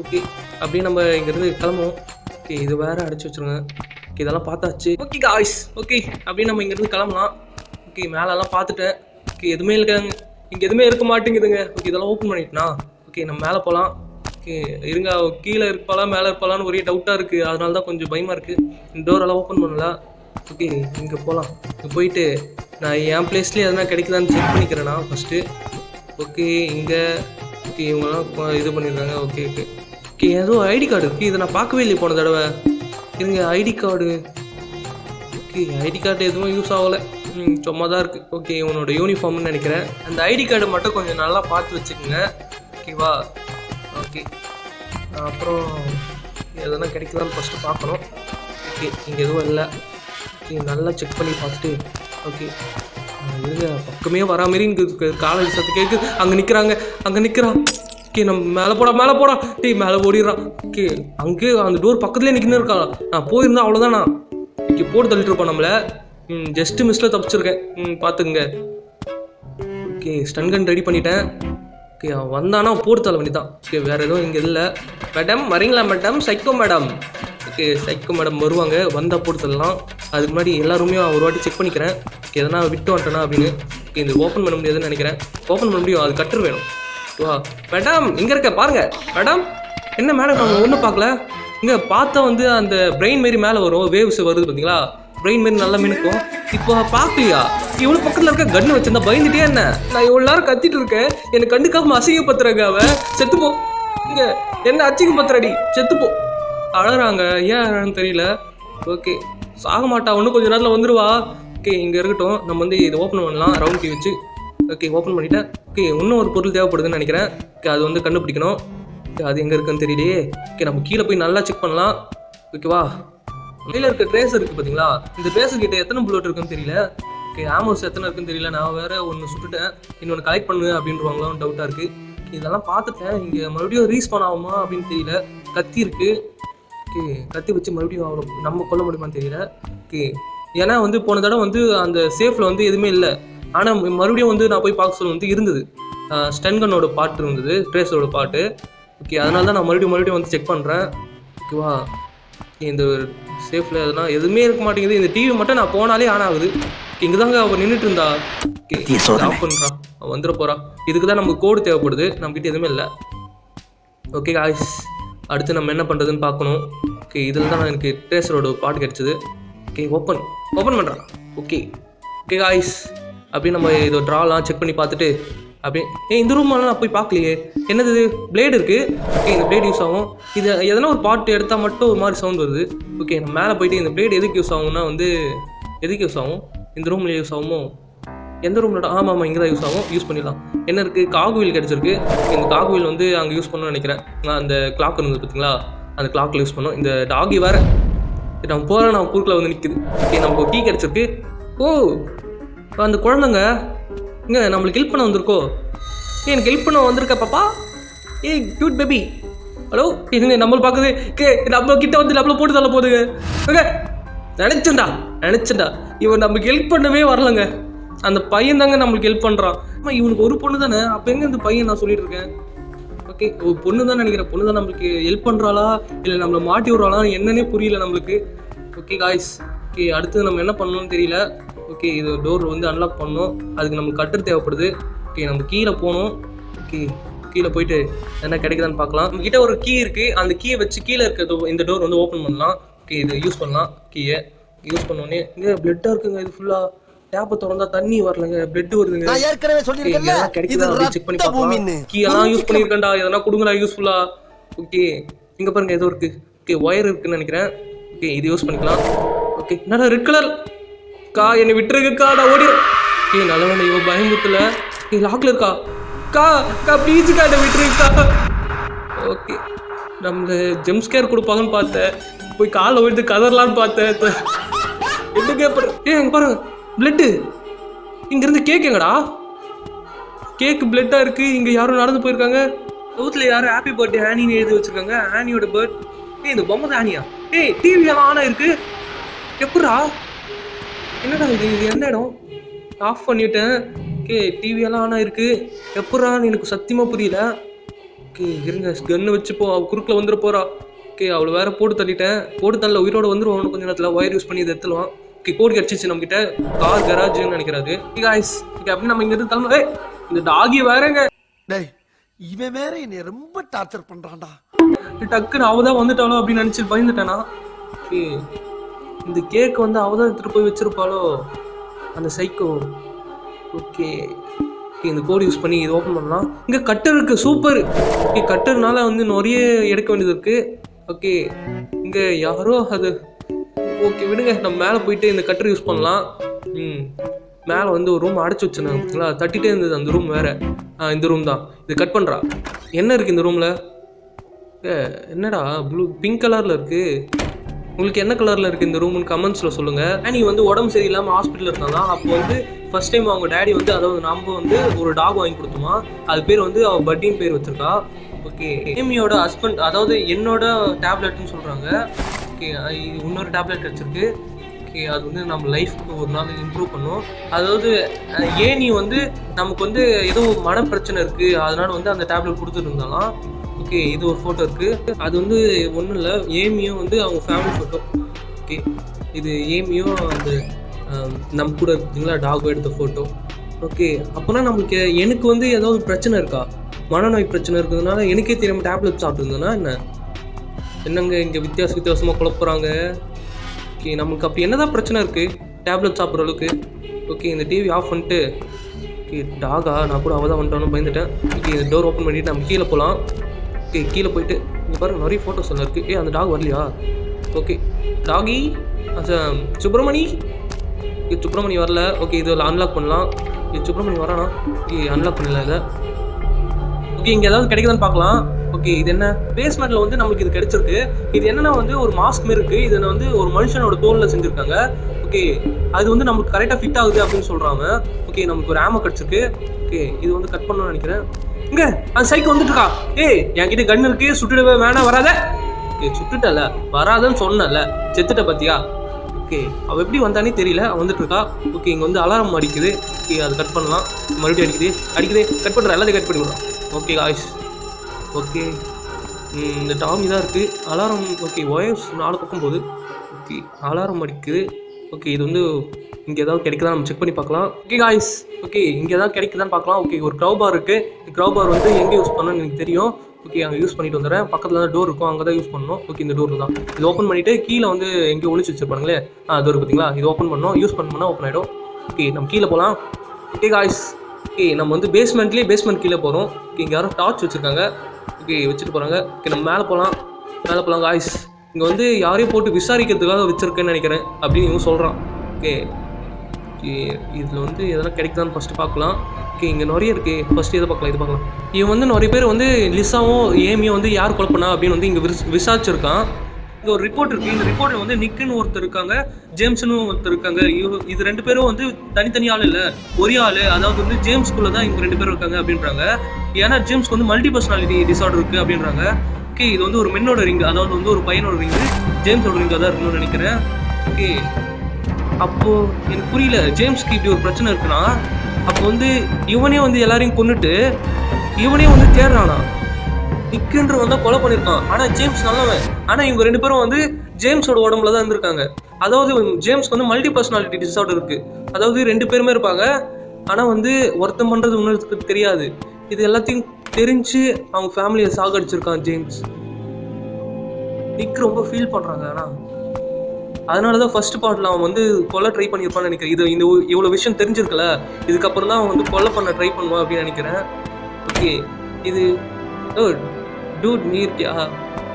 ஓகே அப்படியே நம்ம இங்கேருந்து கிளம்புவோம். ஓகே இது வேறு அடைச்சி வச்சுருங்க. ஓகே இதெல்லாம் பார்த்தாச்சு. ஓகே காய்ஸ், ஓகே அப்படியே நம்ம இங்கேருந்து கிளம்பலாம். ஓகே மேலெல்லாம் பார்த்துட்டேன். ஓகே எதுவுமே இருக்காங்க, இங்கே எதுவுமே இருக்க மாட்டேங்குதுங்க. ஓகே இதெல்லாம் ஓப்பன் பண்ணிட்டேனா? ஓகே நம்ம மேலே போகலாம். ஓகே இருங்க, கீழே இருப்பாளா மேலே இருப்பாளான்னு ஒரே டவுட்டாக இருக்குது. அதனால தான் கொஞ்சம் பயமாக இருக்குது. இந்த டோரெல்லாம் ஓப்பன் பண்ணல. ஓகே இங்கே போகலாம். இங்கே போயிட்டு நான் என் பிளேஸ்லேயே எதனா கிடைக்குதான்னு செக் பண்ணிக்கிறேன்னா ஃபஸ்ட்டு. ஓகே இங்கே ஓகே இவங்கெல்லாம் இது பண்ணியிருக்காங்க. ஓகே ஓகே ஏதோ ஐடி கார்டு இருக்குது. இதை நான் பார்க்கவே இல்லை போன தடவை. இருங்க ID card. Okay ID card எதுவும் யூஸ் ஆகலை, சும்மா தான் இருக்குது. ஓகே இவனோட யூனிஃபார்ம்னு நினைக்கிறேன். அந்த ஐடி கார்டு மட்டும் கொஞ்சம் நல்லா பார்த்து வச்சுக்கோங்க. ஓகேவா? ஓகே அப்புறம் எதனா கிடைக்குதான்னு ஃபஸ்ட்டு பார்க்கணும். ஓகே இங்கே எதுவும் இல்லை. ஓகே நல்லா செக் பண்ணி பார்த்துட்டு ஓகே இருங்க பக்கமே வரா மாரி இங்கே காலேஜ் சத்து கேட்குது. அங்கே நிற்கிறான். ஓகே நம்ம மேலே போடா. மேலே ஓடிடுறான். ஓகே அங்கே அந்த டோர் பக்கத்துலேயே நிற்கின்னு இருக்கா. நான் போயிருந்தா அவ்வளோதான். நான் ஓகே போட்டு தள்ளிட்டு இருப்பான் நம்மளை. ஜஸ்ட்டு மிஸ்ஸில் தப்பிச்சிருக்கேன். பார்த்துக்குங்க. ஓகே ஸ்டன் கன் ரெடி பண்ணிட்டேன். ஓகே அவன் வந்தானா போட்டு தள்ள வேண்டியதான். ஓகே வேறு எதுவும் இங்கே இல்லை. மேடம் வரீங்களா madam? Psycho madam. Okay psycho madam வருவாங்க, வந்தால் போட்டு தள்ளலாம். அதுக்கு முன்னாடி எல்லாருமே ஒரு வாட்டி செக் பண்ணிக்கிறேன். ஓகே எதனா விட்டு வந்துட்டேனா அப்படின்னு. ஓகே இந்த ஓப்பன் பண்ண முடியாதுன்னு நினைக்கிறேன். ஓப்பன் பண்ண முடியும், அது கட்டர் வேணும். வா மேடம், எங்கே இருக்க பாருங்க மேடம். என்ன மேடம் நான் ஒன்றும் பார்க்கல. இங்கே பார்த்தா வந்து அந்த பிரெயின் மாரி மேலே வரும், வேவ்ஸ் வருது பார்த்தீங்களா, பிரெயின் மாரி நல்லா மினுக்கும். இப்போ பார்க்கலையா? இவ்வளோ பக்கத்தில் இருக்க கன்று வச்சிருந்தா பயந்துட்டே என்ன? நான் இவ்வளோ நேரம் கத்திட்டு இருக்கேன், எனக்கு கண்டுக்காம அசிங்கப்படுத்துறாங்க. அவன் செத்துப்போ. இங்கே என்ன அசிங்கப்படுத்துறடி, செத்துப்போ. அழறாங்க, ஏன் அழறான்னு தெரியல. ஓகே சாக மாட்டா, இன்னும் கொஞ்சம் நேரத்தில் வந்துடுவா. ஓகே இங்கே இருக்கட்டும், நம்ம வந்து இதை ஓப்பன் பண்ணலாம் ரவுண்ட் கீ வச்சு. ஓகே ஓப்பன் பண்ணிட்டேன். ஓகே இன்னும் ஒரு பொருள் தேவைப்படுதுன்னு நினைக்கிறேன். ஓகே அது வந்து கண்டுபிடிக்கணும். ஓகே அது எங்கே இருக்குன்னு தெரியலையே. ஓகே நம்ம கீழே போய் நல்லா செக் பண்ணலாம். ஓகேவா, கீழே இருக்க ட்ரேஸ் இருக்குது பார்த்தீங்களா, இந்த ட்ரேஸு கிட்ட எத்தனை புல்லட் இருக்குன்னு தெரியல. ஓகே ஆமோஸ் எத்தனை இருக்குன்னு தெரியல. நான் வேறு ஒன்று சுட்டுட்டேன், இன்னொன்று கலெக்ட் பண்ணு அப்படின்றவாங்களாம் டவுட்டாக இருக்குது. இதெல்லாம் பார்த்துட்டேன். இங்கே மறுபடியும் ரீஸ்பான் ஆகுமா அப்படின்னு தெரியல. கத்தி இருக்குது. ஓகே கத்தி வச்சு மறுபடியும் ஆகணும், நம்ம கொல்ல முடியுமான்னு தெரியல. ஓகே ஏன்னா வந்து போன தடவை வந்து அந்த சேஃபில் வந்து எதுவுமே இல்லை. ஆனால் மறுபடியும் வந்து நான் போய் பார்க்க சொல்ல வந்து இருந்தது, ஸ்டன்கனோட பாட்டு இருந்தது, ட்ரேஸோட பாட்டு. ஓகே அதனால தான் நான் மறுபடியும் வந்து செக் பண்ணுறேன். ஓகேவா, இந்த சேஃபில் அதெல்லாம் எதுவுமே இருக்க மாட்டேங்குது. இந்த டிவி மட்டும் நான் போனாலே ஆன் ஆகுது. இங்கே தாங்க அவள் நின்றுட்டு இருந்தா. ஆஃப் பண்ணுறான், அவள் வந்துட போகிறா. இதுக்கு தான் நமக்கு கோடு தேவைப்படுது, நம்மக்கிட்ட எதுவுமே இல்லை. ஓகே காய்ஸ், அடுத்து நம்ம என்ன பண்ணுறதுன்னு பார்க்கணும். ஓகே இதில் தான் எனக்கு ட்ரேஸரோட பாட்டு கிடச்சிது. ஓகே ஓப்பன் பண்ணுறான். ஓகே காய்ஸ், அப்படியே நம்ம இதை ட்ராலாம் செக் பண்ணி பார்த்துட்டு அப்படியே இந்த ரூம்லாம் நான் போய் பார்க்கலையே, என்னது பிளேடு இருக்குது. ஓகே இந்த பிளேடு யூஸ் ஆகும். இது எதனா ஒரு பாட்டு எடுத்தால் மட்டும் ஒரு மாதிரி சவுண்ட் வருது. ஓகே நம்ம மேலே போயிட்டு இந்த பிளேடு எதுக்கு யூஸ் ஆகும்னா வந்து எதுக்கு யூஸ் ஆகும், இந்த ரூமில் யூஸ் ஆகுமோ, எந்த ரூமில்? ஆமாம் இங்கே தான் யூஸ் ஆகும், யூஸ் பண்ணிடலாம். என்ன இருக்குது, காகுவில் கிடச்சிருக்கு. இந்த காகுவில் வந்து அங்கே யூஸ் பண்ணணும்னு நினைக்கிறேன். நான் அந்த கிளாக் இருந்தது பார்த்தீங்களா, அந்த கிளாக்கில் யூஸ் பண்ணோம். இந்த டாகி வேறு நம்ம போகிற நம்ம குறுக்கில் வந்து நிற்குது. ஓகே நமக்கு டீ கிடச்சிருக்கு. ஓ அந்த குழந்தைங்க இங்கே நம்மளுக்கு ஹெல்ப் பண்ண வந்திருக்கோ. எனக்கு ஹெல்ப் பண்ண வந்திருக்க பாப்பா. Cute baby. ஹலோ இதுங்க நம்மளை பார்க்குது. நம்ம கிட்ட வந்து நம்மளை போட்டு தள்ள போதுங்க. ஓகே நினச்சேன்டா இவன் நமக்கு ஹெல்ப் பண்ணவே வரலங்க. அந்த பையன் தாங்க நம்மளுக்கு ஹெல்ப் பண்ணுறான். ஆமாம் இவனுக்கு ஒரு பொண்ணு தானே, அப்போ எங்கே இந்த பையன் நான் சொல்லிட்டு இருக்கேன். ஓகே ஒரு பொண்ணு தான் நினைக்கிறேன். பொண்ணு தான் நம்மளுக்கு ஹெல்ப் பண்ணுறாளா இல்லை நம்மளை மாட்டி விட்றாளா என்னன்னே புரியல நம்மளுக்கு. ஓகே காய்ஸ், ஓகே அடுத்து நம்ம என்ன பண்ணணும்னு தெரியல. ஓகே இது டோர் வந்து அன்லாக் பண்ணணும், அதுக்கு நமக்கு கட்டர் தேவைப்படுது. ஓகே நம்ம கீழே போகணும். ஓகே கீழே போயிட்டு என்ன கிடைக்குதான்னு பார்க்கலாம். நம்மக்கிட்ட ஒரு கீ இருக்குது, அந்த கீயை வச்சு கீழே இருக்க இந்த டோர் வந்து ஓப்பன் பண்ணலாம். ஓகே இது யூஸ் பண்ணலாம். கீயை யூஸ் பண்ணோடனே இங்கே பிளட்டாக இருக்குங்க. இது ஃபுல்லாக டேப்பை திறந்தா தண்ணி வரலங்க, பிளட் வருதுங்க. கிடைக்குதா செக் பண்ணி பார்க்கலாம். கீ எல்லாம் யூஸ் பண்ணியிருக்கேன்டா, எதனா கொடுங்கடா யூஸ்ஃபுல்லா. ஓகே இங்கே பாருங்க ஏதோ இருக்குது. ஓகே ஒயர் இருக்குன்னு நினைக்கிறேன். ஓகே இது யூஸ் பண்ணிக்கலாம். ஓகே என்னடா ரெட் கலர் என்னை விட்டுருக்குக்கா, நான் ஓடிடுறேன். ஓகே நல்ல வேலை இவ பயமுத்துல. லாக்ல இருக்கா ப்ளீஸுக்கா என்னை விட்டுருக்கா. ஓகே நம்மள ஜெம்ஸ்கேர் கொடுப்பாங்கன்னு பார்த்தேன், போய் காலை விட்டு கதறலான்னு பார்த்தேன். என்ன கேட்பறேன். எங்க பாருங்க பிளட்டு. இங்கேருந்து கேக் எங்கடா, கேக்கு பிளட்டாக இருக்குது. இங்கே யாரும் நடந்து போயிருக்காங்க. சவுத்தில் யாரும் ஹாப்பி பர்த்டே ஆனின்னு எழுதி வச்சுருக்காங்க. ஆனியோட பர்த். இந்த பொம்மை தான் ஆனியா. டிவியெல்லாம் ஆனாக இருக்குது. எப்படா என்னடா இது என்ன இடம்? ஆஃப் பண்ணிவிட்டேன். ஓகே டிவியெல்லாம் ஆனாக இருக்குது. எப்படான்னு எனக்கு சத்தியமாக புரியல. ஓகே இருங்க கன்று வச்சுப்போ, அவள் குறுக்கில் வந்துட போகிறா. ஓகே அவளை வேறு போட்டு தள்ள உயிரோடு வந்துடுவோம். ஒன்று கொஞ்சம் நேரத்தில் ஒயர் யூஸ் பண்ணி இதை எடுத்துடுவான். ஓகே கோட் கிடச்சிச்சு நம்மகிட்ட. கார் கராஜ்னு நினைக்கிறாரு. காய்ஸ் ஓகே அப்படி நம்ம இங்கேருந்து தள்ளணும். இந்த டாகி வேறங்க, இவன் வேற என்னை ரொம்ப டார்ச்சர் பண்றான்டா. டக்குன்னு அவ தான் வந்துட்டாளோ அப்படின்னு நினச்சி பயந்துட்டேனா. ஓகே இந்த கேக் வந்து அவ தான் எடுத்துகிட்டு போய் வச்சிருப்பாளோ அந்த சைக்கோ. ஓகே இந்த கோடு யூஸ் பண்ணி இது ஓப்பன் பண்ணலாம். இங்கே கட்டர் இருக்குது, சூப்பர். ஓகே கட்டர்னால வந்து நிறைய எடுக்க வேண்டியது இருக்குது. ஓகே இங்கே யாரோ அது. ஓகே விடுங்க, நம்ம மேலே போயிட்டு இந்த கட்டர் யூஸ் பண்ணலாம். மேலே வந்து ஒரு ரூம் அடைச்சி வச்சுருந்தாங்களா, தட்டிகிட்டே இருந்தது அந்த ரூம் வேறு. இந்த ரூம் தான். இது கட் பண்ணுறா. என்ன இருக்குது இந்த ரூமில்? என்னடா பிங்க் கலரில் இருக்குது. உங்களுக்கு என்ன கலரில் இருக்குது இந்த ரூம்னு கமெண்ட்ஸில் சொல்லுங்கள். ஆனி வந்து உடம்பு சரியில்லாமல் ஹாஸ்பிட்டலில் இருந்தாங்க. அப்போ வந்து ஃபஸ்ட் டைம் அவங்க டேடி வந்து அதாவது நம்ம வந்து ஒரு டாக் வாங்கி கொடுத்தோமா, அது பேர் வந்து அவள் பட்டின்னு பேர் வச்சுருக்கா. ஓகே ஏமியோட ஹஸ்பண்ட் அதாவது என்னோட டேப்லெட்னு சொல்கிறாங்க. ஓகே இன்னொரு டேப்லெட் வச்சுருக்கு. ஓகே அது வந்து நம்ம லைஃப்க்கு ஒரு நாள் இம்ப்ரூவ் பண்ணும். அதாவது ஏனி வந்து நமக்கு வந்து ஏதோ மனப்பிரச்சனை இருக்குது, அதனால வந்து அந்த டேப்லெட் கொடுத்துட்டு இருந்தாலாம். ஓகே இது ஒரு ஃபோட்டோ இருக்குது. அது வந்து ஒன்றும் இல்லை, ஏமியும் வந்து அவங்க ஃபேமிலி ஃபோட்டோ. ஓகே இது ஏமியும் அந்த நம்ம கூட இருக்குதுங்களா டாக் எடுத்த ஃபோட்டோ. ஓகே, அப்போனா நம்மளுக்கு எனக்கு வந்து ஏதாவது பிரச்சனை இருக்கா? மனநோய் பிரச்சனை இருக்கிறதுனால எனக்கே தெரியாமல் டேப்லெட் சாப்பிட்டுருந்தேன்னா என்னங்க இங்கே வித்தியாசமாக குழப்புறாங்க. ஓகே, நமக்கு அப்படி என்னதான் பிரச்சனை இருக்குது டேப்லெட் சாப்பிட்ற அளவுக்கு? ஓகே, இந்த டிவி ஆஃப் பண்ணிட்டு ஓகே டாகா நான் கூட அவள் தான் வந்துட்டானு பயந்துட்டேன். ஓகே, இந்த டோர் ஓப்பன் பண்ணிவிட்டு நம்ம கீழே போகலாம். ஓகே, கீழே போயிட்டு இங்கே பாருங்கள் நிறைய ஃபோட்டோஸ் எல்லாம் இருக்குது. அந்த டாக் வரலையா? ஓகே டாகி சுப்பிரமணி. சுப்பிரமணி வரல. ஓகே, இதில் அன்லாக் பண்ணலாம். சுப்பிரமணி வரானா? ஓகே, அன்லாக் பண்ணல இதை. ஓகே, இங்கே ஏதாவது கிடைக்குதான்னு பார்க்கலாம். ஓகே, இது என்ன பேஸ்மெண்ட்டில் வந்து நமக்கு இது கிடைச்சிருக்கு. இது என்னன்னா வந்து ஒரு மாஸ்க் மாரி இருக்குது. இதை வந்து ஒரு மனுஷனோட தோலில் செஞ்சுருக்காங்க. ஓகே, அது வந்து நமக்கு கரெக்டாக ஃபிட் ஆகுது அப்படின்னு சொல்கிறாங்க. ஓகே, நமக்கு ஒரு ஆமோ கிடச்சிருக்கு. ஓகே, இது வந்து கட் பண்ணணும்னு நினைக்கிறேன். இங்கே அந்த சைக்கிள் வந்துட்டுருக்கா. என்கிட்ட கன் இருக்கு, சுட்டுடவே வேணாம், வராத. ஓகே, சுட்டுட்டல, வராதன்னு சொன்னல, செத்துட்ட பார்த்தியா? ஓகே, அவள் எப்படி வந்தானே தெரியல, வந்துட்டு இருக்கா. ஓகே, இங்கே வந்து அலாரம் அடிக்குது. ஓகே, அது கட் பண்ணலாம். மறுபடியும் அடிக்குது கட் பண்ணுறேன், எல்லாத்தையும் கட் பண்ணி விடுறோம். ஓகே காய்ஸ், ஓகே இந்த டாமி தான் இருக்குது. அலாரம் ஓகே ஒயர்ஸ் 4 பக்கம் போகுது. ஓகே, அலாரம் அடிக்குது. ஓகே, இது வந்து இங்கே ஏதாவது கிடைக்குதா நம்ம செக் பண்ணி பார்க்கலாம். ஓகே காய்ஸ், ஓகே இங்கே ஏதாவது கிடைக்குதான்னு பார்க்கலாம். ஓகே, ஒரு க்ரௌ பார் இருக்குது. இந்த க்ரௌ பார் வந்து எங்கே யூஸ் பண்ணணும்னு எனக்கு தெரியும். ஓகே, அங்கே யூஸ் பண்ணிட்டு வந்துடுறேன். பக்கத்தில் தான் டோர் இருக்கும், அங்கே தான் யூஸ் பண்ணணும். ஓகே, இந்த டோர் தான். இது ஓப்பன் பண்ணிவிட்டு கீழே வந்து எங்கேயோ ஒழிச்சு வச்சுருப்பாங்களே, டோர் பார்த்தீங்களா? இது ஓப்பன் பண்ணணும். யூஸ் பண்ணோம்னா ஓப்பன் ஆகிடும். ஓகே, நம்ம கீழே போகலாம். ஓகே காய்ஸ், ஓகே நம்ம வந்து பேஸ்மெண்ட் கீழே போகிறோம். ஓகே, இங்கே யாரும் டார்ச் வச்சுருக்காங்க. ஓகே, வச்சுட்டு போகிறாங்க. ஓகே, நம்ம மேலே போகலாம் காய்ஸ். இங்கே வந்து யாரையும் போட்டு விசாரிக்கிறதுக்காக வச்சுருக்கேன்னு நினைக்கிறேன் அப்படின்னு இவங்க சொல்கிறான். ஓகே, இதில் வந்து எதனா கிடைக்குதான்னு ஃபஸ்ட்டு பார்க்கலாம். ஓகே, இங்கே நிறைய இருக்குது. ஃபஸ்ட்டு இதை பார்க்கலாம். இவன் வந்து நிறைய பேர் வந்து லிசாவும் ஏமியும் வந்து யார் கொலை பண்ணா அப்படின்னு வந்து இங்கே விசாரிச்சிருக்கான். இங்கே ஒரு ரிப்போர்ட் இருக்குது. இந்த ரிப்போர்ட்டில் வந்து நிக்குன்னு ஒருத்தர் இருக்காங்க, ஜேம்ஸ்னு ஒருத்தர் இருக்காங்க. இது 2 பேரும் வந்து தனித்தனி ஆள் இல்லை, ஒரே ஆள். அதாவது வந்து ஜேம்ஸ்குள்ளே தான் இவங்க 2 பேரும் இருக்காங்க அப்படின்றாங்க. ஏன்னா ஜேம்ஸ்க்கு வந்து மல்டி பர்சனாலிட்டி டிசார்டர் இருக்குது அப்படின்றாங்க. ஓகே, இது வந்து ஒரு மென்னோட ரிங்கு, அதாவது வந்து ஒரு பையனோட ரிங்கு, ஜேம்ஸோட ரிங்காக தான் இருக்கணும்னு நினைக்கிறேன். ஓகே, அப்போது எனக்கு புரியல, ஜேம்ஸ்க்கு இப்படி ஒரு பிரச்சனை இருக்குன்னா அப்போ வந்து இவனே வந்து எல்லாரையும் கொண்டுட்டு இவனே வந்து தேடுறானா? நிக்குன்றவன் தான் கொலை பண்ணியிருக்கான். ஆனால் ஜேம்ஸ் நல்லவன். ஆனால் இவங்க 2 பேரும் வந்து ஜேம்ஸோட உடம்புல தான் இருந்திருக்காங்க. அதாவது ஜேம்ஸ்க்கு வந்து மல்டி பர்சனாலிட்டி டிசார்டர் இருக்குது. அதாவது 2 பேருமே இருப்பாங்க. ஆனால் வந்து ஒருத்தன் பண்ணுறது இன்னொருத்துக்கு தெரியாது. இது எல்லாத்தையும் தெரிஞ்சு அவங்க ஃபேமிலியை சாகடிச்சிருக்கான் ஜேம்ஸ். நிக் ரொம்ப ஃபீல் பண்ணுறாங்க. ஆனால் அதனால தான் ஃபர்ஸ்ட் பார்ட்டில் அவன் வந்து கொலை ட்ரை பண்ணியிருப்பான்னு நினைக்கிறேன். இந்த இவ்வளோ விஷயம் தெரிஞ்சிருக்கல, இதுக்கப்புறம் தான் அவன் வந்து கொலை பண்ண ட்ரை பண்ணுவான் அப்படின்னு நினைக்கிறேன். ஓகே, இது டூட் நீ இருக்கியா?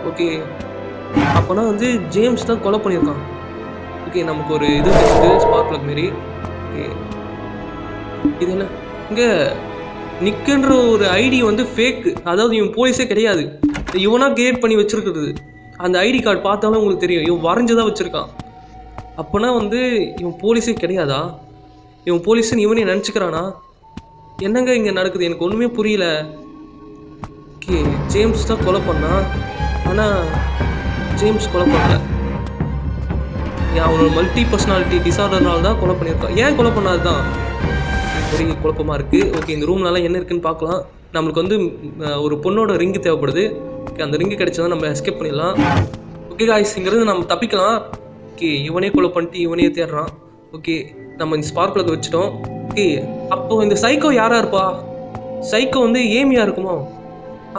ஓகே, அப்போனா வந்து ஜேம்ஸ் தான் கொலை பண்ணியிருக்கான். ஓகே, நமக்கு ஒரு இது இருக்குது, ஸ்பார்க் பிளக் மாரி. ஓகே, இது என்ன? இங்கே நிக்குன்ற ஒரு ஐடி வந்து ஃபேக்கு. அதாவது இவன் போலீஸே கிடையாது, இவனாக கிரியேட் பண்ணி வச்சுருக்குறது. அந்த ஐடி கார்டு பார்த்தாலும் உங்களுக்கு தெரியும், இவன் வரைஞ்சதான் வச்சுருக்கான். அப்போனா வந்து இவன் போலீஸே கிடையாதா? இவன் போலீஸுன்னு இவனே நினச்சிக்கிறானா? என்னங்க இங்கே நடக்குது? எனக்கு ஒன்றுமே புரியல. ஓகே, ஜேம்ஸ் தான் கொலை பண்ணான். ஆனால் ஜேம்ஸ் கொலை பண்ணல. அவனோட மல்டி பர்சனாலிட்டி டிசார்டர்னால தான் கொலை பண்ணியிருக்கான். ஏன் கொலை பண்ணாது தான் பெரிய குழப்பமாக இருக்குது. ஓகே, இந்த ரூம்லலாம் என்ன இருக்குதுன்னு பார்க்கலாம். நம்மளுக்கு வந்து ஒரு பொண்ணோட ரிங்கு தேவைப்படுது. ஓகே, அந்த ரிங்கு கிடைச்சா நம்ம எஸ்கேப் பண்ணிடலாம். ஓகே காய்ஸ், இங்கேருந்து நம்ம தப்பிக்கலாம். ஓகே, இவனே கொலை பண்ணிட்டு இவனே தேடுறான். ஓகே, நம்ம இந்த ஸ்பார்க் பிளக் வச்சுட்டோம். ஓகே, அப்போது இந்த சைக்கோ யாராக இருப்பா? சைக்கோ வந்து ஏமியாக இருக்குமோ?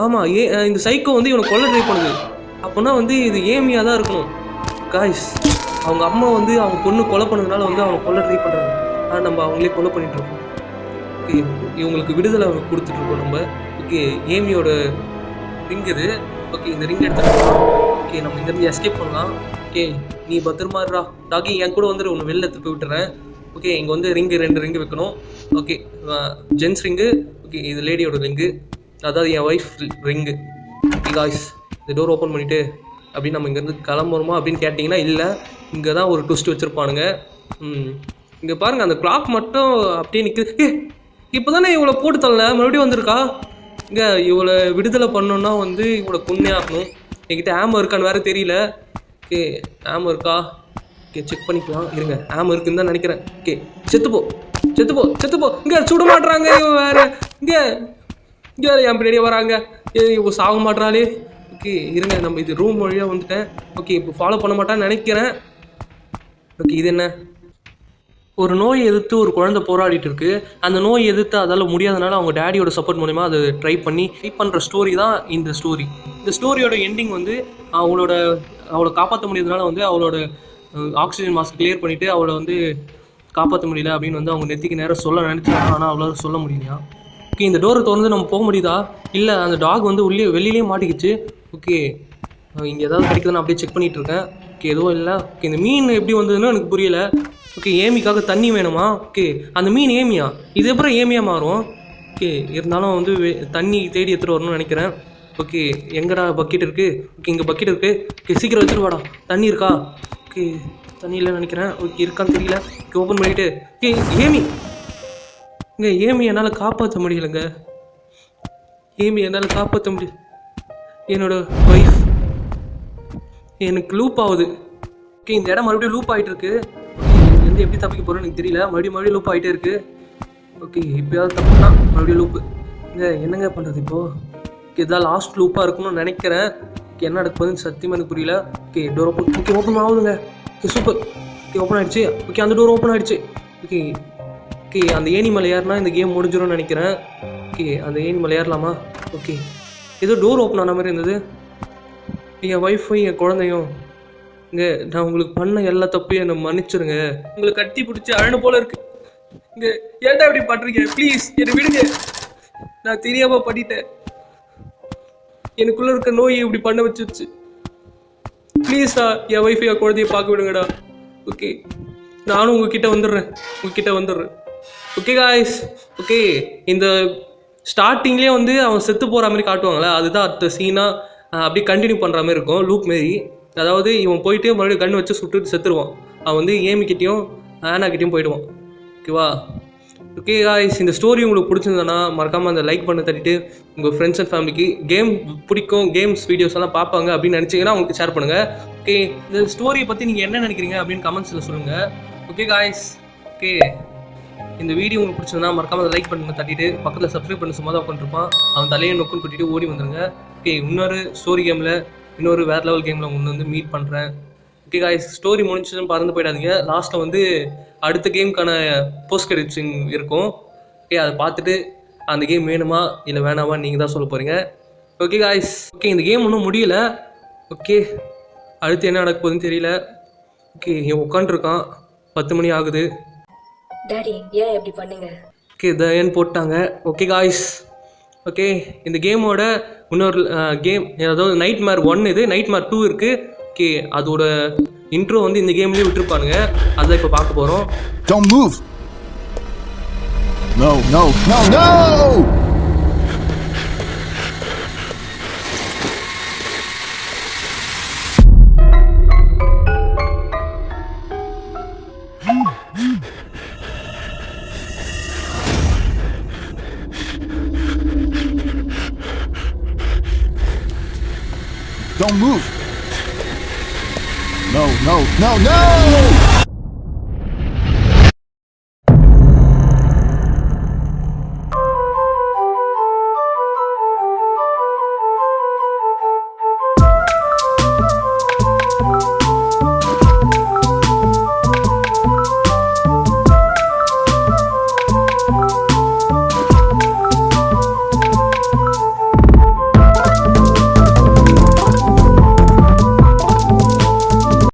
ஆமாம், இந்த சைக்கோ வந்து இவனை கொல்ல ட்ரை பண்ணுது. அப்போனா வந்து இது ஏமியாக தான் இருக்கணும். காய்ஸ், அவங்க அம்மா வந்து அவங்க பொண்ணு கொலை பண்ணதுனால வந்து அவங்க கொல்ல ட்ரை பண்ணுறாங்க. ஆனால் நம்ம அவங்களே கொலை பண்ணிகிட்ருக்கோம். ஓகே, இவங்களுக்கு விடுதலை கொடுத்துட்ருக்கோம் நம்ம. ஓகே, ஏமியோட ரிங் இது. ஓகே, இந்த ரிங் எடுத்துக்கலாம். ஓகே, நம்ம இங்கேருந்து எஸ்கேப் பண்ணலாம். ஓகே, நீ பத்திரமா இருடா டாகி, என் கூட வந்துட்டு ஒன்று வெளில எடுத்து போய் விட்டுறேன். ஓகே, இங்கே வந்து 2 ரிங்கு வைக்கணும். Okay, gents ring. ஓகே, இது லேடியோட ரிங்கு, அதாவது என் ஒய்ஃப் ரிங்கு. ஓகே காய்ஸ், இந்த டோர் ஓப்பன் பண்ணிவிட்டு அப்படின்னு நம்ம இங்கேருந்து கிளம்புறோமா அப்படின்னு கேட்டிங்கன்னா இல்லை, இங்கே தான் ஒரு ட்விஸ்ட் வச்சுருப்பானுங்க. இங்கே பாருங்கள், அந்த கிளாக் மட்டும் அப்படியே நிற்குது. இப்போ தானே இவளை போட்டு தரல, மறுபடியும் வந்திருக்கா. இங்கே இவளை விடுதலை பண்ணோன்னா வந்து இவளை கொன்னே ஆகணும். என்கிட்ட ஆமோ இருக்கான்னு வேறு தெரியல. ஓகே, ஆமோ இருக்கா? ஓகே, செக் பண்ணிக்கலாம் இருங்க. ஆமோ இருக்குன்னு தான் நினைக்கிறேன். ஓகே, செத்துப்போ. இங்கே சுட மாட்டுறாங்க. இவன் வேறு இங்கே என் பின்னாடியே வராங்க. இவ சாக மாட்டுறாளே. ஓகே, இருங்க, நம்ம இது ரூம் வழியாக வந்துட்டேன். ஓகே, இப்போ ஃபாலோ பண்ண மாட்டான்னு நினைக்கிறேன். ஓகே, இது என்ன? ஒரு நோய் எதிர்த்து ஒரு குழந்தை போராடிட்டு இருக்கு. அந்த நோய் எதிர்த்து அதால் முடியாதனால அவங்க டேடியோட சப்போர்ட் மூலிமா அதை ட்ரை பண்ணுற ஸ்டோரி தான் இந்த ஸ்டோரி. இந்த ஸ்டோரியோட எண்டிங் வந்து அவளை காப்பாற்ற முடியாதனால வந்து அவளோட ஆக்சிஜன் மாஸ்க் கிளியர் பண்ணிவிட்டு அவளை வந்து காப்பாற்ற முடியல அப்படின்னு வந்து அவங்க நெத்திக்கு நேரம் சொல்ல நினச்சாங்க. ஆனால் அவளால் சொல்ல முடியலையா. ஓகே, இந்த டோரை திறந்து நம்ம போக முடியுதா? இல்லை, அந்த டாக் வந்து வெளியிலேயே மாட்டிக்கிச்சு. ஓகே, இங்கே ஏதாவது கிடைக்குதுன்னு அப்படியே செக் பண்ணிகிட்டு இருக்கேன். ஓகே, எதுவும் இல்லை. ஓகே, இந்த மீன் எப்படி வந்ததுன்னு எனக்கு புரியல. ஓகே, ஏமிக்காக தண்ணி வேணுமா? ஓகே, அந்த மீன் ஏமியா? இது அப்புறம் ஏமியாக மாறும். ஓகே, இருந்தாலும் வந்து தண்ணி தேடி எடுத்துகிட்டு வரணும்னு நினைக்கிறேன். ஓகே, எங்கடா பக்கெட் இருக்குது? ஓகே, இங்கே பக்கெட் இருக்குது. ஓகே, சீக்கிரம் எடுத்துகிட்டு வாடா. தண்ணி இருக்கா? ஓகே, தண்ணி இல்லைன்னு நினைக்கிறேன். ஓகே, இருக்கான்னு தெரியல. ஓகே, ஓப்பன் பண்ணிவிட்டு ஓகே ஏமி ஏமி என்னால் காப்பாற்ற முடியலைங்க. ஏமி என்னால் காப்பாற்ற முடியல. என்னோட ஒய்ஃப் எனக்கு லூப் ஆகுது. ஓகே, இந்த இடம் மறுபடியும் லூப் ஆகிட்டு இருக்கு. இதுலேருந்து எப்படி தப்பிக்க போகிறோன்னு எனக்கு தெரியல. மறுபடியும் லூப் ஆகிட்டே இருக்குது. ஓகே, இப்போயாவது தப்புனா மறுபடியும் லூப்பு. என்னங்க பண்ணுறது இப்போது? ஓகே, இதான் லாஸ்ட் லூப்பாக இருக்கும்னு நினைக்கிறேன். ஓகே, என்ன நடக்க போகுதுன்னு சத்தியமாக எனக்கு புரியல. Okay, door open. Okay, open ஆகுதுங்க. Okay, super. ஓகே, ஓப்பன் ஆகிடுச்சு. ஓகே, அந்த டோர் ஓப்பன் ஆகிடுச்சு. ஓகே ஓகே, அந்த ஏணி மலை ஏறினா இந்த கேம் முடிஞ்சிடும்னு நினைக்கிறேன். ஓகே, அந்த ஏணி மலை ஏறலாமா? ஓகே, ஏதோ டோர் ஓப்பன் ஆன மாதிரி இருந்தது. என் ஒய்ஃபும் என் குழந்தையும் இங்கே நான் உங்களுக்கு பண்ண எல்லா தப்பையும் என்னை மன்னிச்சிருங்க. உங்களை கட்டி பிடிச்சி அழனு போல இருக்கு. இங்கே ஏன்டா இப்படி பண்ணுறீங்க? ப்ளீஸ் என்னை விடுங்க. நான் தெரியாமல் பண்ணிட்டேன். எனக்குள்ளே இருக்க நோயை இப்படி பண்ண வச்சிருச்சு. ப்ளீஸ்டா என் ஒய்ஃபை என் குழந்தைய பார்க்க விடுங்கடா. ஓகே, நானும் உங்ககிட்ட வந்துடுறேன். ஓகே காய்ஸ், ஓகே, இந்த ஸ்டார்டிங்லேயே வந்து அவன் செத்து போகிற மாதிரி காட்டுவாங்களே, அதுதான் அடுத்த சீனாக அப்படியே கண்டினியூ பண்ணுற மாதிரி இருக்கும், லூப் மாரி. அதாவது இவன் போயிட்டு மறுபடியும் கண்ணு வச்சு சுட்டுட்டு செத்துருவான். அவன் வந்து ஏமிக்கிட்டேயும் ஆனாக்கிட்டேயும் போயிடுவான். ஓகேவா? ஓகே காய்ஸ், இந்த ஸ்டோரி உங்களுக்கு பிடிச்சிருந்தனா மறக்காமல் அந்த லைக் பண்ண தட்டிட்டு உங்கள் ஃப்ரெண்ட்ஸ் அண்ட் ஃபேமிலிக்கு கேம் பிடிக்கும், கேம்ஸ் வீடியோஸ் எல்லாம் பார்ப்பாங்க அப்படின்னு நினச்சிங்கன்னா உங்களுக்கு ஷேர் பண்ணுங்கள். ஓகே, இந்த ஸ்டோரியை பற்றி நீங்கள் என்ன நினைக்கிறீங்க அப்படின்னு கமெண்ட்ஸில் சொல்லுங்கள். ஓகே காய்ஸ், ஓகே, இந்த வீடியோ உங்களுக்கு பிடிச்சிருந்தா மறக்காமல் லைக் பண்ணுங்க தட்டிட்டு பக்கத்தில் சப்ஸ்கிரைப் பண்ணி சும்மா தான் உட்காந்துருப்பான். அவன் தலையை நோக்குன்னு கூட்டிகிட்டு ஓடி வந்துடுங்க. ஓகே, இன்னொரு ஸ்டோரி கேமில் இன்னொரு வேறு லெவல் கேமில் ஒன்று வந்து மீட் பண்ணுறேன். ஓகே காய்ஸ், ஸ்டோரி முடிஞ்சுன்னு பறந்து போயிடாதீங்க. லாஸ்ட்டில் வந்து அடுத்த கேமுக்கான போஸ்ட் கிரெடிட்ஸிங் இருக்கும். ஓகே, அதை பார்த்துட்டு அந்த கேம் வேணுமா இல்லை வேணாமா நீங்கள் தான் சொல்ல போகிறீங்க. ஓகே காய்ஸ், ஓகே, இந்த கேம் ஒன்றும் முடியல. ஓகே, அடுத்து என்ன நடக்க போகுதுன்னு தெரியல. ஓகே, இவன் உட்காண்ட்ருக்கான். 10 மணி ஆகுது. டாடி ஏன் எப்படி பண்ணீங்க? ஓகே, ஏன்னு போட்டாங்க. ஓகே காய்ஸ், ஓகே, இந்த கேமோட இன்னொரு கேம் அதாவது நைட்மேர் 1 இது, நைட்மேர் 2 இருக்குது. ஓகே, அதோட இன்ட்ரோ வந்து இந்த கேம்லேயே விட்டுருப்பானுங்க. அதை இப்போ பார்க்க போகிறோம். Don't move! No, no, no, no! Don't move! No, no, no, no!